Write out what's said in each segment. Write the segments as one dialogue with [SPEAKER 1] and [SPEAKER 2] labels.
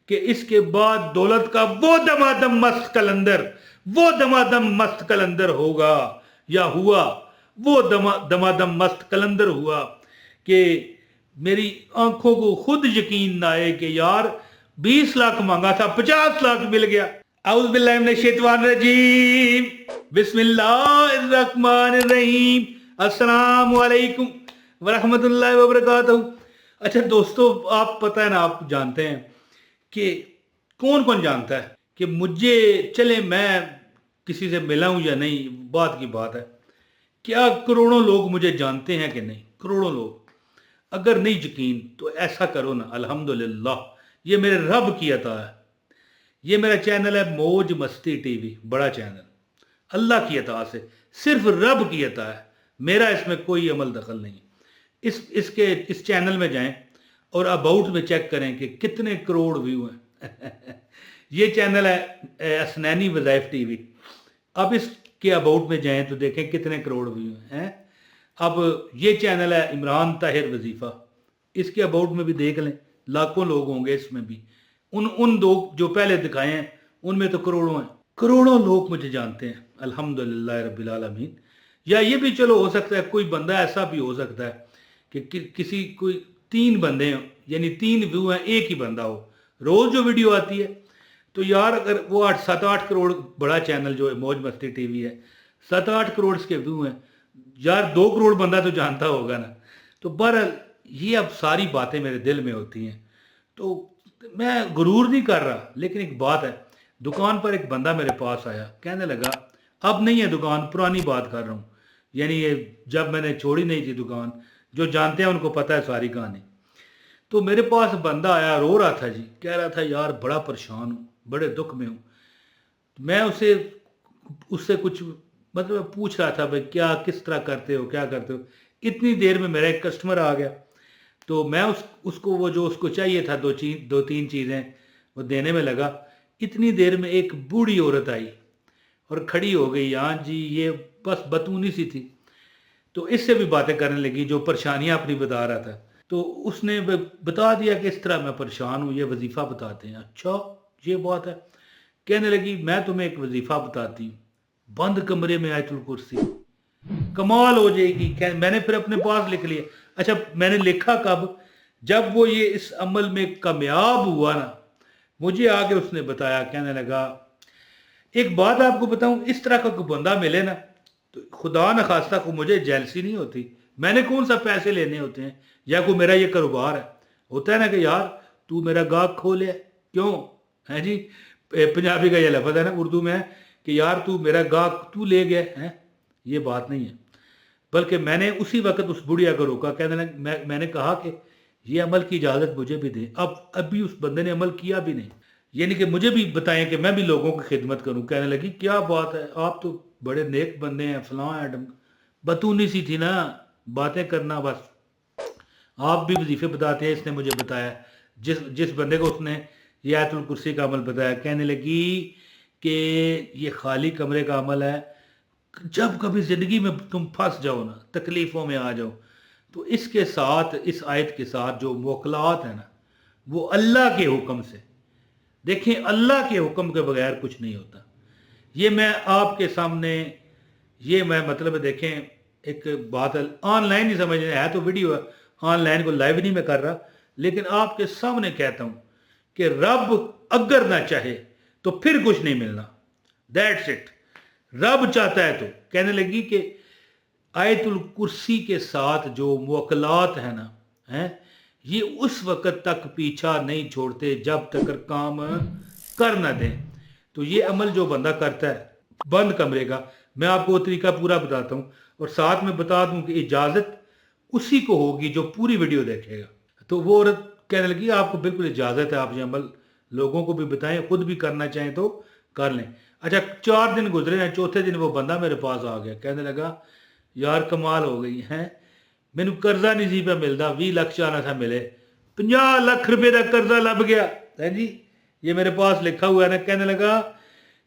[SPEAKER 1] کہ اس کے بعد دولت کا وہ دمادم مست کلندر، وہ دمادم مست کلندر ہوگا یا ہوا، وہ دمادم مست کلندر ہوا کہ میری آنکھوں کو خود یقین نہ آئے کہ یار 20 لاکھ مانگا تھا 50 لاکھ مل گیا۔ اعوذ باللہ من الشیطان الرجیم، بسم اللہ الرحمن الرحیم، السلام علیکم ورحمۃ اللہ وبرکاتہ۔ اچھا دوستو، آپ پتہ ہے نا، آپ جانتے ہیں کہ کون جانتا ہے کہ مجھے چلے میں کسی سے ملا ہوں یا نہیں، بات کی بات ہے، کیا کروڑوں لوگ مجھے جانتے ہیں کہ نہیں؟ کروڑوں لوگ۔ اگر نہیں یقین تو ایسا کرو نا، الحمدللہ یہ میرے رب کی عطا ہے۔ یہ میرا چینل ہے موج مستی ٹی وی، بڑا چینل، اللہ کی عطا سے، صرف رب کی عطا ہے، میرا اس میں کوئی عمل دخل نہیں۔ اس چینل میں جائیں اور اباؤٹ میں چیک کریں کہ کتنے کروڑ ویو ہیں۔ یہ چینل ہے اسنینی وظائف ٹی وی، اب اس کے اباؤٹ میں جائیں تو دیکھیں کتنے کروڑ ویو ہیں۔ اب یہ چینل ہے عمران طاہر وظیفہ، اس کے اباؤٹ میں بھی دیکھ لیں، لاکھوں لوگ ہوں گے اس میں بھی۔ ان دو جو پہلے دکھائے ہیں ان میں تو کروڑوں ہیں، کروڑوں لوگ مجھے جانتے ہیں، الحمدللہ رب العالمین۔ یا یہ بھی چلو ہو سکتا ہے کوئی بندہ ایسا بھی ہو سکتا ہے کہ کوئی 3 بندے ہیں، یعنی 3 ویو ہیں، ایک ہی بندہ ہو، روز جو ویڈیو آتی ہے تو یار اگر وہ 7-8 کروڑ بڑا چینل جو ہے موج مستی ٹی وی ہے، 7-8 کروڑ اس کے ویو ہیں، یار 2 کروڑ بندہ تو جانتا ہوگا نا۔ تو بہرحال یہ اب ساری باتیں میرے دل میں ہوتی ہیں، تو میں غرور نہیں کر رہا، لیکن ایک بات ہے، دکان پر ایک بندہ میرے پاس آیا، کہنے لگا، اب نہیں ہے دکان، پرانی بات کر رہا ہوں، یعنی یہ جب میں نے چھوڑی نہیں تھی دکان، جو جانتے ہیں ان کو پتہ ہے ساری کہانی۔ تو میرے پاس بندہ آیا، رو رہا تھا جی، کہہ رہا تھا یار بڑا پریشان ہوں، بڑے دکھ میں ہوں۔ میں اس سے کچھ مطلب پوچھ رہا تھا، بھائی کیا کس طرح کرتے ہو، کیا کرتے ہو۔ اتنی دیر میں میرا ایک کسٹمر آ گیا، تو میں اس کو وہ جو اس کو چاہیے تھا 2-3 چیزیں وہ دینے میں لگا۔ اتنی دیر میں ایک بوڑھی عورت آئی اور کھڑی ہو گئی، ہاں جی، یہ بس بتونی سی تھی، تو اس سے بھی باتیں کرنے لگی، جو پریشانیاں اپنی بتا رہا تھا، تو اس نے بتا دیا کہ اس طرح میں پریشان ہوں، یہ وظیفہ بتاتے ہیں۔ اچھا یہ بات ہے، کہنے لگی میں تمہیں ایک وظیفہ بتاتی ہوں، بند کمرے میں آیت الکرسی، کمال ہو جائے گی۔ میں نے پھر اپنے پاس لکھ لیا۔ اچھا میں نے لکھا کب؟ جب وہ یہ اس عمل میں کامیاب ہوا نا، مجھے آگے اس نے بتایا، کہنے لگا ایک بات آپ کو بتاؤں، اس طرح کا کوئی بندہ ملے نا تو خدا نخواستہ کو مجھے جیلسی نہیں ہوتی، میں نے کون سا پیسے لینے ہوتے ہیں، یا کوئی میرا یہ کاروبار ہے، ہوتا ہے نا کہ یار تو میرا گاہک کھو لے، کیوں ہے جی، پنجابی کا یہ لفظ ہے نا اردو میں، کہ یار تو میرا گاہک تو لے گئے ہیں، یہ بات نہیں ہے۔ بلکہ میں نے اسی وقت اس بڑھیا کو روکا، کہنے لگا، میں نے کہا کہ یہ عمل کی اجازت مجھے بھی دیں۔ ابھی اس بندے نے عمل کیا بھی نہیں، یعنی کہ مجھے بھی بتائیں کہ میں بھی لوگوں کی خدمت کروں۔ کہنے لگی کیا بات ہے، آپ تو بڑے نیک بندے ہیں، فلاں ایڈم، بتونی سی تھی نا، باتیں کرنا بس، آپ بھی وظیفے بتاتے ہیں، اس نے مجھے بتایا، جس بندے کو اس نے یہ آیت الکرسی کا عمل بتایا، کہنے لگی کہ یہ خالی کمرے کا عمل ہے، جب کبھی زندگی میں تم پھنس جاؤ نا، تکلیفوں میں آ جاؤ، تو اس کے ساتھ، اس آیت کے ساتھ جو موکلات ہیں نا، وہ اللہ کے حکم سے، دیکھیں اللہ کے حکم کے بغیر کچھ نہیں ہوتا۔ یہ میں آپ کے سامنے، یہ میں مطلب دیکھیں ایک بات آن لائن ہی سمجھ ہے تو ویڈیو ہے، آن لائن کو لائیو نہیں میں کر رہا، لیکن آپ کے سامنے کہتا ہوں کہ رب اگر نہ چاہے تو پھر کچھ نہیں ملنا، دیٹس اٹ۔ رب چاہتا ہے تو، کہنے لگی کہ آیت الکرسی کے ساتھ جو موکلات ہیں نا، یہ اس وقت تک پیچھا نہیں چھوڑتے جب تک کام کر نہ دیں۔ تو یہ عمل جو بندہ کرتا ہے بند کمرے کا، میں آپ کو وہ طریقہ پورا بتاتا ہوں، اور ساتھ میں بتا دوں کہ اجازت اسی کو ہوگی جو پوری ویڈیو دیکھے گا۔ تو وہ عورت کہنے لگی آپ کو بالکل اجازت ہے، آپ یہ عمل لوگوں کو بھی بتائیں، خود بھی کرنا چاہیں تو کر لیں۔ اچھا 4 دن گزرے ہیں، چوتھے دن وہ بندہ میرے پاس آ گیا، کہنے لگا یار کمال ہو گئی ہے، مینو قرضہ نہیں سی پہ ملتا، 20 لاکھ چاہنا تھا ملے، 50 لاکھ روپے کا قرضہ لب گیا ہے جی، یہ میرے پاس لکھا ہوا ہے نا۔ کہنے لگا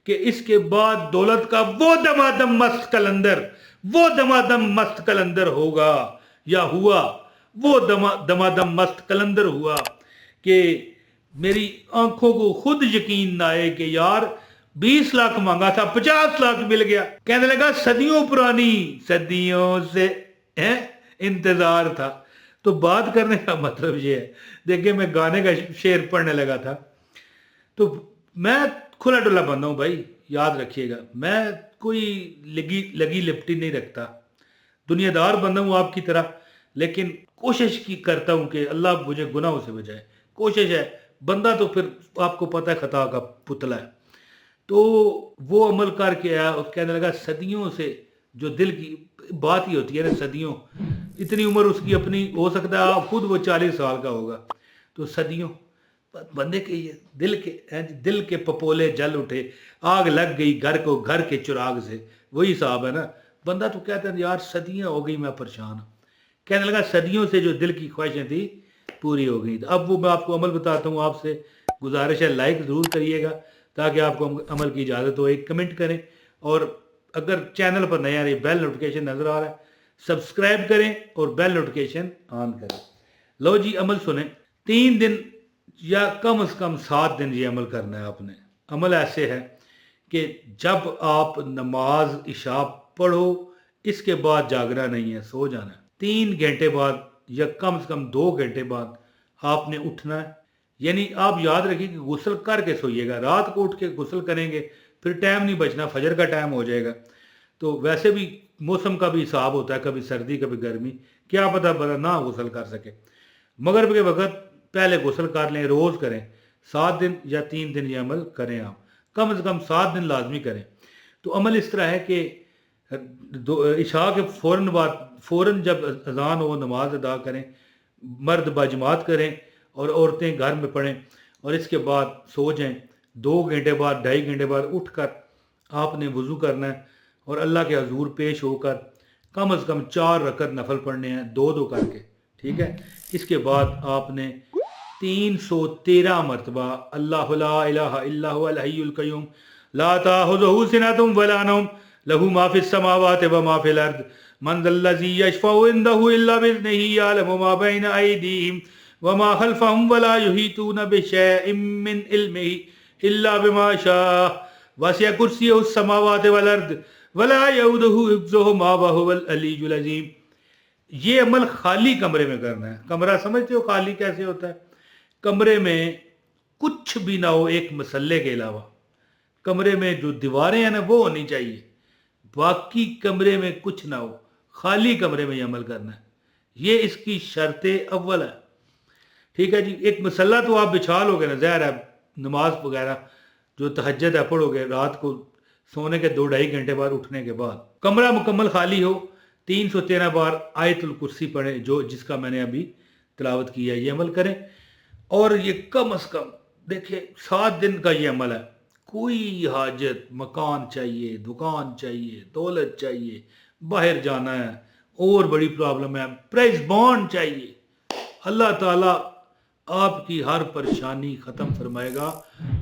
[SPEAKER 1] کہ اس کے بعد دولت کا وہ دمادم مست کلندر، وہ دمادم مست کلندر ہوگا یا ہوا، وہ دمادم مست کلندر ہوا کہ میری آنکھوں کو خود یقین نہ آئے کہ یار 20 لاکھ مانگا تھا 50 لاکھ مل گیا. کہنے لگا صدیوں پرانی، صدیوں سے انتظار تھا. تو بات کرنے کا مطلب یہ ہے، دیکھیں میں گانے کا شعر پڑھنے لگا تھا. تو میں کھلا ڈلا بندہ ہوں بھائی، یاد رکھیے گا. میں کوئی لگی لپٹی نہیں رکھتا، دنیا دار بندہ ہوں آپ کی طرح، لیکن کوشش کی کرتا ہوں کہ اللہ مجھے گناہوں سے بچائے. کوشش ہے، بندہ تو پھر آپ کو پتہ ہے خطا کا پتلا ہے. تو وہ عمل کر کے آیا اور کہنے لگا صدیوں سے، جو دل کی بات ہی ہوتی ہے نا، صدیوں، اتنی عمر اس کی اپنی، ہو سکتا ہے آپ خود وہ 40 سال کا ہوگا. تو صدیوں بندے کے یہ دل کے پپولے جل اٹھے، آگ لگ گئی گھر کو گھر کے چراغ سے. وہی صاحب ہے نا. بندہ تو کہتا ہے یار صدیاں ہو گئی میں پریشان ہوں. کہنے لگا صدیوں سے جو دل کی خواہشیں تھی پوری ہو گئی. اب وہ میں آپ کو عمل بتاتا ہوں. آپ سے گزارش ہے لائک ضرور کریے گا تاکہ آپ کو عمل کی اجازت ہو. ایک کمنٹ کریں، اور اگر چینل پر نیا رہی بیل نوٹیفیکیشن نظر آ رہا ہے سبسکرائب کریں اور بیل نوٹیفیکیشن آن کریں. لو جی عمل سنیں. 3 دن یا کم از کم 7 دن یہ عمل کرنا ہے آپ نے. عمل ایسے ہے کہ جب آپ نماز عشاء پڑھو اس کے بعد جاگنا نہیں ہے، سو جانا ہے. 3 گھنٹے بعد یا کم سے کم 2 گھنٹے بعد آپ نے اٹھنا ہے. یعنی آپ یاد رکھیے کہ غسل کر کے سوئیے گا. رات کو اٹھ کے غسل کریں گے پھر ٹائم نہیں بچنا، فجر کا ٹائم ہو جائے گا. تو ویسے بھی موسم کا بھی حساب ہوتا ہے، کبھی سردی کبھی گرمی، کیا پتہ بندہ نہ غسل کر سکے. مغرب کے وقت پہلے غسل کر لیں، روز کریں. 7 دن یا 3 دن یہ عمل کریں. آپ کم از کم 7 دن لازمی کریں. تو عمل اس طرح ہے کہ عشاء کے فوراً جب اذان ہو نماز ادا کریں، مرد باجماعت کریں اور عورتیں گھر میں پڑھیں، اور اس کے بعد سو جائیں. 2 گھنٹے بعد 2.5 گھنٹے بعد اٹھ کر آپ نے وضو کرنا ہے اور اللہ کے حضور پیش ہو کر کم از کم 4 رکعت نفل پڑھنے ہیں، 2 کر کے. ٹھیک ہے. اس کے بعد آپ نے 313 مرتبہ اللہ لا الہ الا هو الحی القیوم لا تاخذہ سنۃ ولا نوم له ما فی السماوات وما فی الارض من ذا الذی یشفع عنده الا باذنہ یعلم ما بین ایدیہم وما خلفهم ولا یحیطون بشیء من علمہ الا بما شاء وسع کرسیہ السماوات والارض ولا یؤودہ حفظہما وہو العلی العظیم. یہ عمل خالی کمرے میں کرنا ہے. کمرہ سمجھتے ہو خالی کیسے ہوتا ہے؟ کمرے میں کچھ بھی نہ ہو ایک مسلے کے علاوہ. کمرے میں جو دیواریں ہیں نا وہ ہونی چاہیے، باقی کمرے میں کچھ نہ ہو، خالی کمرے میں یہ عمل کرنا ہے. یہ اس کی شرط اول ہے. ٹھیک ہے جی. ایک مسلح تو آپ بچھا لو گے نا، ظاہر ہے نماز وغیرہ جو تہجد ہے پڑھو گے رات کو سونے کے 2-2.5 گھنٹے بعد اٹھنے کے بعد. کمرہ مکمل خالی ہو، 313 بار آیت الکرسی پڑھیں جس کا میں نے ابھی تلاوت کی ہے. یہ عمل کریں. اور یہ کم از کم دیکھیں 7 دن کا یہ عمل ہے. کوئی حاجت، مکان چاہیے، دکان چاہیے، دولت چاہیے، باہر جانا ہے، اور بڑی پرابلم ہے، پرائز بانڈ چاہیے، اللہ تعالیٰ آپ کی ہر پریشانی ختم فرمائے گا.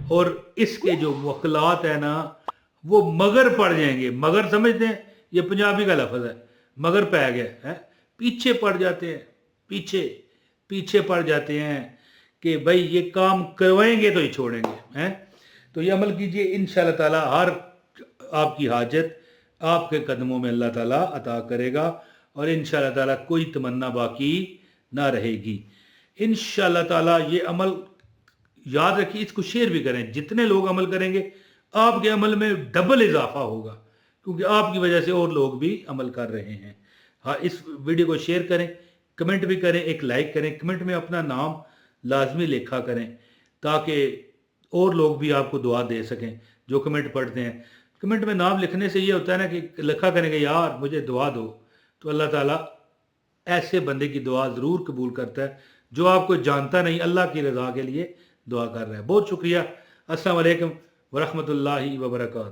[SPEAKER 1] اور اس کے جو موکلات ہیں نا وہ مگر پڑ جائیں گے. مگر سمجھتے ہیں؟ یہ پنجابی کا لفظ ہے. مگر پہ گیا ہے، پیچھے پڑ جاتے ہیں، پیچھے پڑ جاتے ہیں کہ بھائی یہ کام کروائیں گے تو ہی چھوڑیں گے. تو یہ عمل کیجئے، انشاءاللہ تعالی ہر آپ کی حاجت آپ کے قدموں میں اللہ تعالیٰ عطا کرے گا، اور انشاءاللہ تعالیٰ کوئی تمنا باقی نہ رہے گی. انشاءاللہ تعالیٰ یہ عمل یاد رکھیے، اس کو شیئر بھی کریں. جتنے لوگ عمل کریں گے آپ کے عمل میں ڈبل اضافہ ہوگا، کیونکہ آپ کی وجہ سے اور لوگ بھی عمل کر رہے ہیں. ہاں، اس ویڈیو کو شیئر کریں، کمنٹ بھی کریں، ایک لائک کریں. کمنٹ میں اپنا نام لازمی لکھا کریں تاکہ اور لوگ بھی آپ کو دعا دے سکیں جو کمنٹ پڑھتے ہیں. کمنٹ میں نام لکھنے سے یہ ہوتا ہے نا کہ لکھا کریں کہ یار مجھے دعا دو، تو اللہ تعالیٰ ایسے بندے کی دعا ضرور قبول کرتا ہے جو آپ کو جانتا نہیں، اللہ کی رضا کے لیے دعا کر رہا ہے. بہت شکریہ. السلام علیکم ورحمۃ اللہ وبرکاتہ.